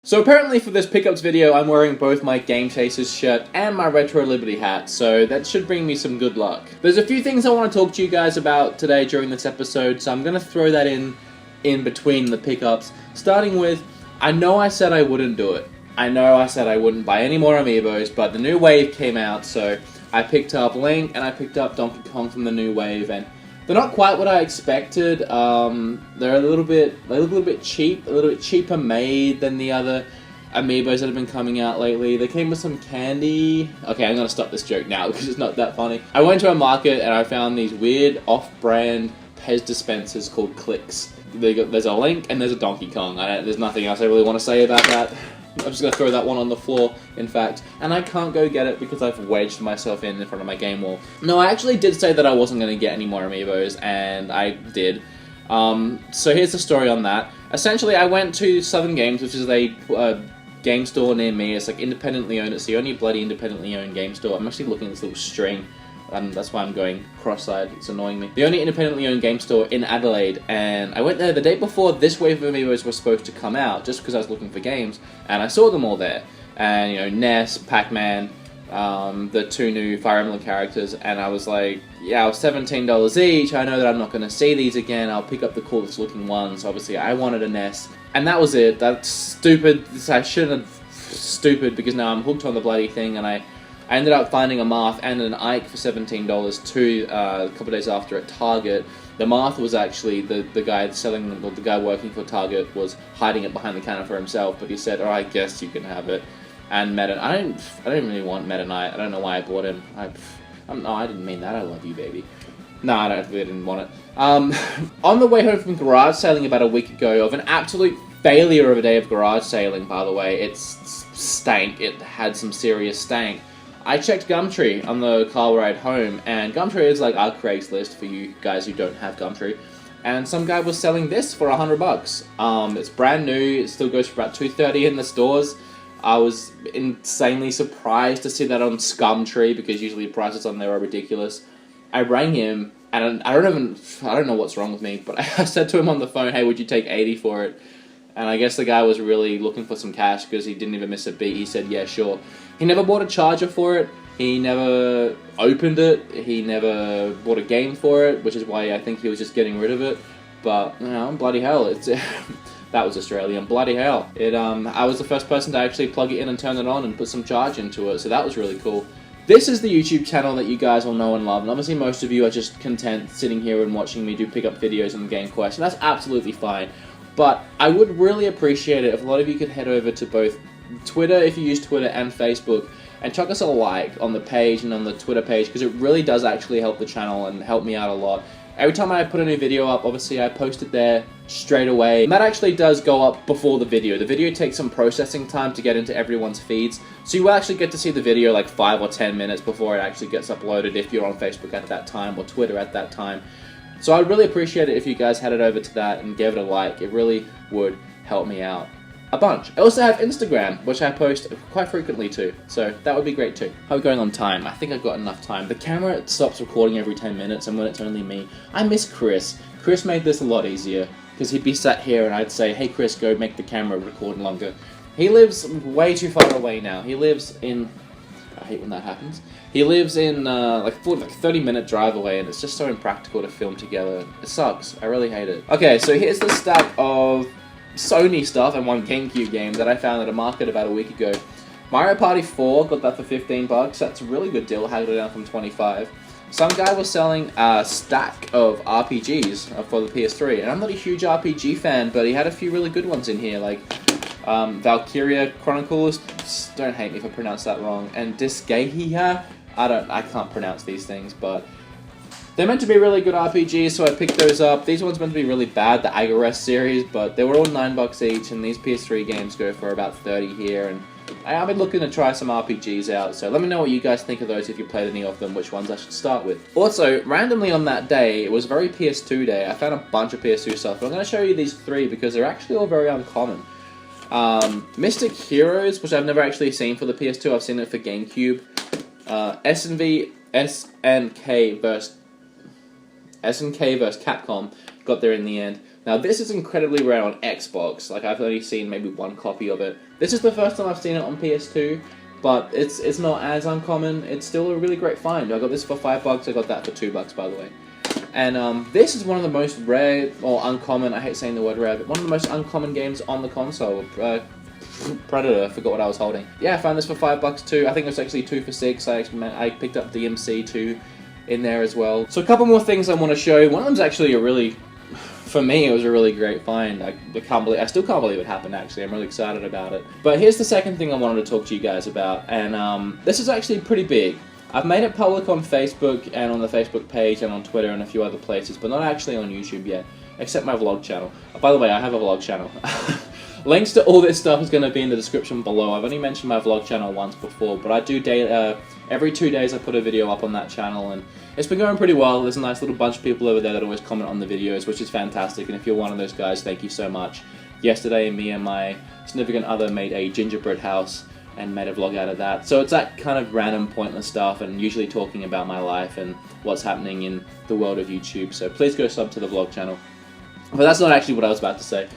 So apparently for this pickups video, I'm wearing both my Game Chasers shirt and my Retro Liberty hat, so that should bring me some good luck. There's a few things I want to talk to you guys about today during this episode, so I'm going to throw that in between the pickups, starting with, I know I said I wouldn't do it. I know I said I wouldn't buy any more Amiibos, but the new wave came out, so I picked up Link and I picked up Donkey Kong from the new wave, and they're not quite what I expected. They're a little bit cheap, a little bit cheaper made than the other Amiibos that have been coming out lately. They came with some candy. Okay, I'm gonna stop this joke now because it's not that funny. I went to a market and I found these weird off-brand Pez dispensers called Clicks. There's a Link and there's a Donkey Kong. There's nothing else I really want to say about that. I'm just going to throw that one on the floor, in fact, and I can't go get it because I've wedged myself in front of my game wall. No, I actually did say that I wasn't going to get any more Amiibos, and I did. So here's the story on that. Essentially, I went to Southern Games, which is a game store near me. It's like independently owned. It's the only bloody independently owned game store. I'm actually looking at this little string. That's why I'm going cross-eyed, it's annoying me. The only independently owned game store in Adelaide, and I went there the day before this wave of Amiibos was supposed to come out, just because I was looking for games, and I saw them all there. And, you know, Ness, Pac-Man, the two new Fire Emblem characters, and I was like, yeah, $17 each, I know that I'm not going to see these again, I'll pick up the coolest looking ones. Obviously, I wanted a Ness, and that was it. That's stupid. I shouldn't have... Stupid, because now I'm hooked on the bloody thing, and I ended up finding a Marth and an Ike for $17 too, a couple of days after at Target. The Marth was actually the guy selling, or the guy working for Target was hiding it behind the counter for himself, but he said, "Oh, I guess you can have it." And Meta, I didn't really want Meta Knight. I don't know why I bought him. No, I didn't mean that. I love you, baby. No, I really didn't want it. On the way home from garage sailing about a week ago, of an absolute failure of a day of garage sailing, by the way, it stank. It had some serious stank. I checked Gumtree on the car ride home, and Gumtree is like our Craigslist for you guys who don't have Gumtree. And some guy was selling this for $100. It's brand new. It still goes for about $230 in the stores. I was insanely surprised to see that on Scumtree because usually prices on there are ridiculous. I rang him, and I don't know what's wrong with me, but I said to him on the phone, "Hey, would you take $80 for it?" And I guess the guy was really looking for some cash because he didn't even miss a beat. He said, "Yeah, sure." He never bought a charger for it. He never opened it. He never bought a game for it, which is why I think he was just getting rid of it. But, you know, bloody hell, it's that was Australian. Bloody hell. I was the first person to actually plug it in and turn it on and put some charge into it, so that was really cool. This is the YouTube channel that you guys will know and love, and obviously most of you are just content sitting here and watching me do pickup videos on the Game Quest, and that's absolutely fine. But I would really appreciate it if a lot of you could head over to both Twitter, if you use Twitter, and Facebook, and chuck us a like on the page and on the Twitter page, because it really does actually help the channel and help me out a lot. Every time I put a new video up, obviously I post it there straight away, and that actually does go up before the video. The video takes some processing time to get into everyone's feeds, so you will actually get to see the video like 5 or 10 minutes before it actually gets uploaded if you're on Facebook at that time or Twitter at that time. So I'd really appreciate it if you guys headed over to that and gave it a like. It really would help me out a bunch. I also have Instagram, which I post quite frequently too, so that would be great too. How are we going on time? I think I've got enough time. The camera stops recording every 10 minutes, and when it's only me, I miss Chris. Chris made this a lot easier, because he'd be sat here and I'd say, "Hey Chris, go make the camera record longer." He lives way too far away now. He lives in... I hate when that happens. He lives in like 30-minute drive away, and it's just so impractical to film together. It sucks. I really hate it. Okay, so here's the stack of Sony stuff and one GameCube game that I found at a market about a week ago. Mario Party 4, got that for $15. That's a really good deal. Had it down from 25. Some guy was selling a stack of RPGs for the PS3, and I'm not a huge RPG fan, but he had a few really good ones in here, like Valkyria Chronicles. Don't hate me if I pronounce that wrong. And Disgaea. I can't pronounce these things, but they're meant to be really good RPGs, so I picked those up. These ones meant to be really bad, the Agarest series, but they were all $9 each, and these PS3 games go for about $30 here, and I've been looking to try some RPGs out, so let me know what you guys think of those if you played any of them, which ones I should start with. Also, randomly on that day, it was very PS2 day, I found a bunch of PS2 stuff, but I'm going to show you these three because they're actually all very uncommon. Mystic Heroes, which I've never actually seen for the PS2, I've seen it for GameCube. SNK vs Capcom, got there in the end. Now, this is incredibly rare on Xbox. Like, I've only seen maybe one copy of it. This is the first time I've seen it on PS2, but it's not as uncommon. It's still a really great find. I got this for $5. I got that for $2, by the way. And this is one of the most rare, or uncommon, I hate saying the word rare, but one of the most uncommon games on the console. Predator, I forgot what I was holding. Yeah, I found this for $5 too. I think it was actually 2 for $6. I picked up the MC too in there as well. So a couple more things I want to show. One of them's actually a really, for me, it was a really great find. I still can't believe it happened, actually. I'm really excited about it. But here's the second thing I wanted to talk to you guys about, and this is actually pretty big. I've made it public on Facebook and on the Facebook page and on Twitter and a few other places, but not actually on YouTube yet, except my vlog channel. By the way, I have a vlog channel. Links to all this stuff is going to be in the description below. I've only mentioned my vlog channel once before, but I do every 2 days I put a video up on that channel, and it's been going pretty well. There's a nice little bunch of people over there that always comment on the videos, which is fantastic, and if you're one of those guys, thank you so much. Yesterday, me and my significant other made a gingerbread house and made a vlog out of that. So it's that kind of random, pointless stuff, and usually talking about my life and what's happening in the world of YouTube. So please go sub to the vlog channel. But that's not actually what I was about to say.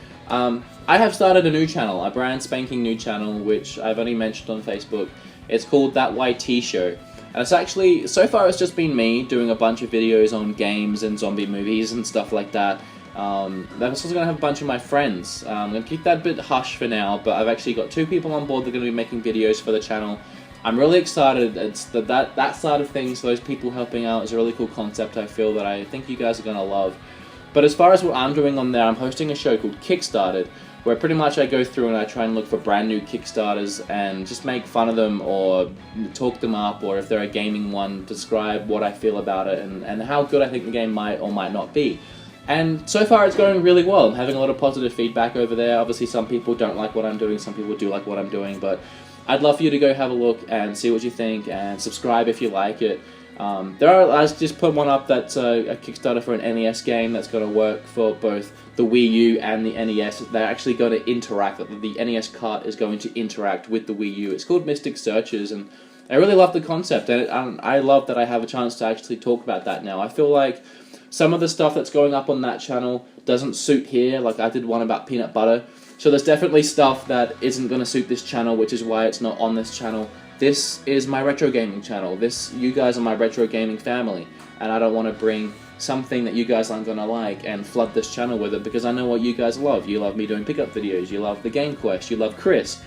I have started a new channel, a brand spanking new channel, which I've only mentioned on Facebook. It's called That YT Show. And it's actually, so far it's just been me doing a bunch of videos on games and zombie movies and stuff like that. I'm also going to have a bunch of my friends. I'm going to keep that a bit hush for now, but I've actually got 2 people on board that are going to be making videos for the channel. I'm really excited. It's that side of things, those people helping out, is a really cool concept, I feel, that I think you guys are going to love. But as far as what I'm doing on there, I'm hosting a show called Kickstarted, where pretty much I go through and I try and look for brand new Kickstarters and just make fun of them or talk them up, or if they're a gaming one, describe what I feel about it and how good I think the game might or might not be. And so far it's going really well. I'm having a lot of positive feedback over there. Obviously some people don't like what I'm doing, some people do like what I'm doing, but I'd love for you to go have a look and see what you think and subscribe if you like it. I just put one up that's a Kickstarter for an NES game that's going to work for both the Wii U and the NES. They're actually going to interact, the NES cart is going to interact with the Wii U. It's called Mystic Searches, and I really love the concept, and I love that I have a chance to actually talk about that now. I feel like some of the stuff that's going up on that channel doesn't suit here, like I did one about peanut butter. So there's definitely stuff that isn't going to suit this channel, which is why it's not on this channel. This is my retro gaming channel. You guys are my retro gaming family, and I don't want to bring something that you guys aren't going to like and flood this channel with it, because I know what you guys love. You love me doing pickup videos, you love the Game Quest, you love Chris,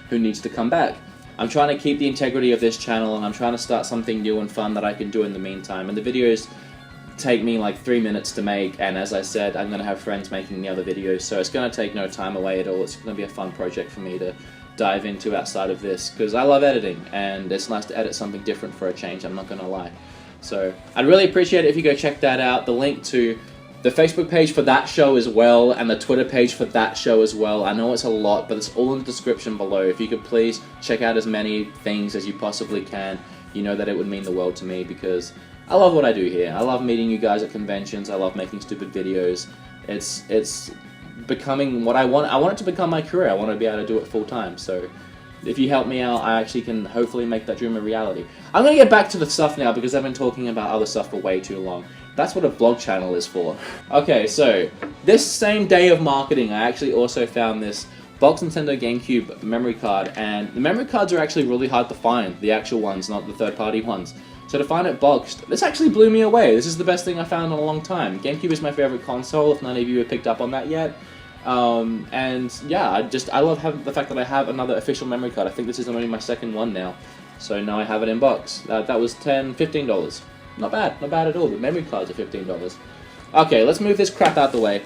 who needs to come back. I'm trying to keep the integrity of this channel, and I'm trying to start something new and fun that I can do in the meantime. And the videos take me like 3 minutes to make, and as I said, I'm going to have friends making the other videos, so it's going to take no time away at all. It's going to be a fun project for me to dive into outside of this, because I love editing, and it's nice to edit something different for a change, I'm not going to lie. So I'd really appreciate it if you go check that out. The link to the Facebook page for that show as well, and the Twitter page for that show as well. I know it's a lot, but it's all in the description below. If you could please check out as many things as you possibly can, you know that it would mean the world to me, because I love what I do here. I love meeting you guys at conventions. I love making stupid videos. It's becoming what I want. I want it to become my career. I want to be able to do it full time. So if you help me out, I actually can hopefully make that dream a reality. I'm going to get back to the stuff now, because I've been talking about other stuff for way too long. That's what a vlog channel is for. Okay, so this same day of marketing, I actually also found this box Nintendo GameCube memory card, and the memory cards are actually really hard to find, the actual ones, not the third-party ones. So to find it boxed, this actually blew me away. This is the best thing I found in a long time. GameCube is my favorite console, if none of you have picked up on that yet. And yeah, I love having the fact that I have another official memory card. I think this is only my second one now. So now I have it in box. That was $15. Not bad at all. The memory cards are $15. Okay, let's move this crap out the way.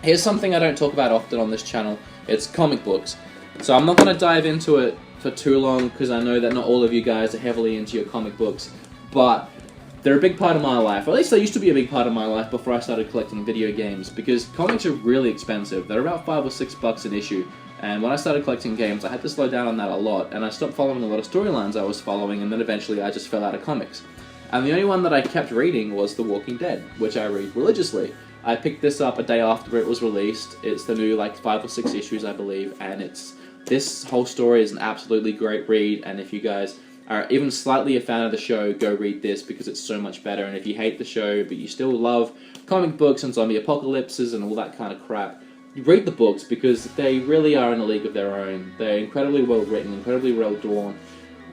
Here's something I don't talk about often on this channel. It's comic books. So I'm not going to dive into it for too long, because I know that not all of you guys are heavily into your comic books, but they're a big part of my life. Or at least they used to be a big part of my life before I started collecting video games, because comics are really expensive. They're about $5 or $6 an issue, and when I started collecting games, I had to slow down on that a lot, and I stopped following a lot of storylines I was following, and then eventually I just fell out of comics. And the only one that I kept reading was The Walking Dead, which I read religiously. I picked this up a day after it was released. It's the new, like, 5 or 6 issues, I believe, and this whole story is an absolutely great read, and if you guys are even slightly a fan of the show, go read this because it's so much better. And if you hate the show but you still love comic books and zombie apocalypses and all that kind of crap, read the books because they really are in a league of their own. They're incredibly well written, incredibly well drawn,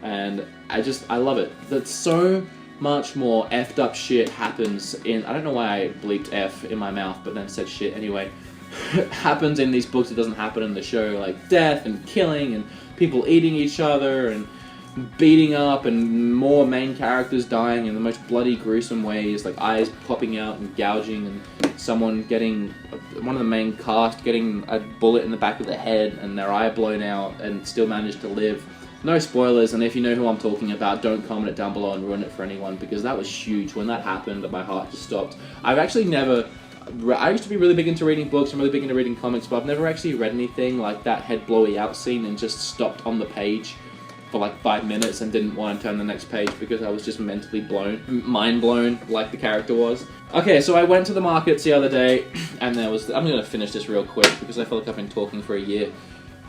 and I love it. That's so much more effed up shit happens in, I don't know why I bleeped F in my mouth but then said shit anyway, happens in these books that doesn't happen in the show, like death and killing and people eating each other and beating up and more main characters dying in the most bloody gruesome ways, like eyes popping out and gouging and someone getting, one of the main cast getting a bullet in the back of the head and their eye blown out and still managed to live. No spoilers, and if you know who I'm talking about, don't comment it down below and ruin it for anyone, because that was huge. When that happened, my heart just stopped. I've actually never... I used to be really big into reading books and really big into reading comics, but I've never actually read anything like that head blowy out scene and just stopped on the page for like 5 minutes and didn't want to turn the next page because I was just mentally blown, mind blown, like the character was. Okay, so I went to the markets the other day, and there was... I'm going to finish this real quick because I feel like I've been talking for a year.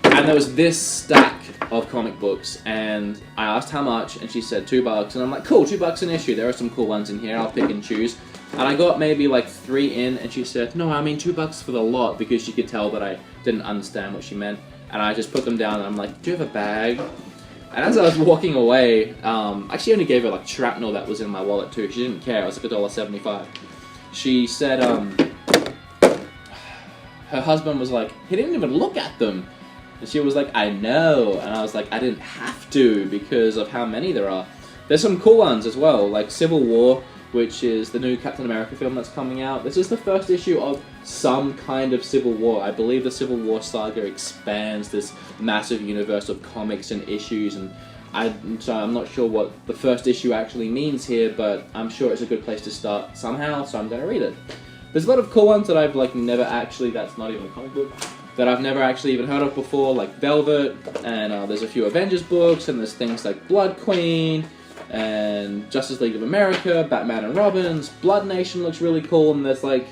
And there was this stack of comic books, and I asked how much, and she said $2, and I'm like, cool, $2 an issue, there are some cool ones in here, I'll pick and choose. And I got maybe like 3 in, and she said, no, I mean $2 for the lot, because she could tell that I didn't understand what she meant. And I just put them down, and I'm like, do you have a bag? And as I was walking away, I actually only gave her like shrapnel that was in my wallet too, she didn't care, it was like $1.75. She said, her husband was like, he didn't even look at them. And she was like, I know. And I was like, I didn't have to because of how many there are. There's some cool ones as well, like Civil War, which is the new Captain America film that's coming out. This is the first issue of some kind of Civil War. I believe the Civil War saga expands this massive universe of comics and issues, and so I'm not sure what the first issue actually means here, but I'm sure it's a good place to start somehow, so I'm going to read it. There's a lot of cool ones that I've like never actually, that's not even a comic book, that I've never actually even heard of before, like Velvet, and there's a few Avengers books, and there's things like Blood Queen, and Justice League of America, Batman and Robins, Blood Nation looks really cool, and there's like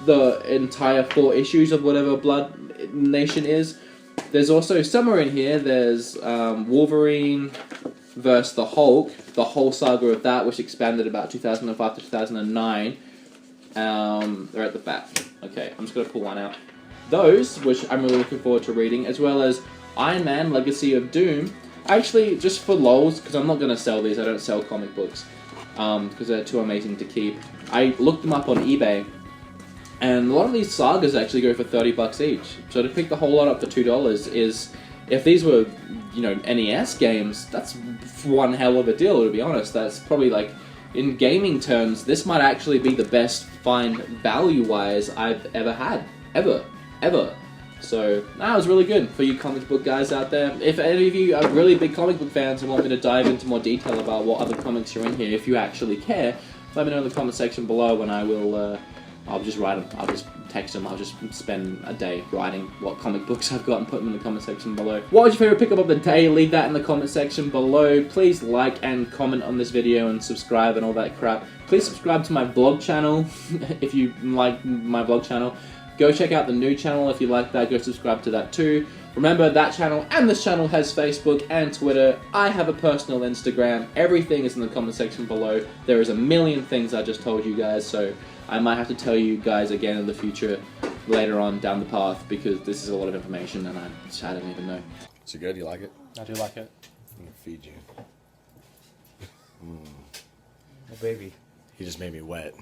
the entire 4 issues of whatever Blood Nation is. There's also, somewhere in here, there's Wolverine versus the Hulk, the whole saga of that, which expanded about 2005 to 2009. They're at the back. Okay, I'm just going to pull one out. Those, which I'm really looking forward to reading, as well as Iron Man, Legacy of Doom. Actually, just for lols, because I'm not going to sell these, I don't sell comic books, because they're too amazing to keep. I looked them up on eBay, and a lot of these sagas actually go for $30 each. So to pick the whole lot up for $2 is, if these were, you know, NES games, that's one hell of a deal, to be honest. That's probably like, in gaming terms, this might actually be the best find value-wise I've ever had. Ever. So, that was really good for you comic book guys out there. If any of you are really big comic book fans and want me to dive into more detail about what other comics are in here, if you actually care, let me know in the comment section below, and I will, I'll just write them, I'll just text them, I'll just spend a day writing what comic books I've got and put them in the comment section below. What was your favourite pickup of the day? Leave that in the comment section below. Please like and comment on this video and subscribe and all that crap. Please subscribe to my vlog channel if you like my vlog channel. Go check out the new channel if you like that, go subscribe to that too. Remember, that channel and this channel has Facebook and Twitter. I have a personal Instagram. Everything is in the comment section below. There is a million things I just told you guys, so I might have to tell you guys again in the future, later on down the path, because this is a lot of information and I don't even know. Is it good? You like it? I do like it. I'm gonna feed you. Oh, baby. He just made me wet.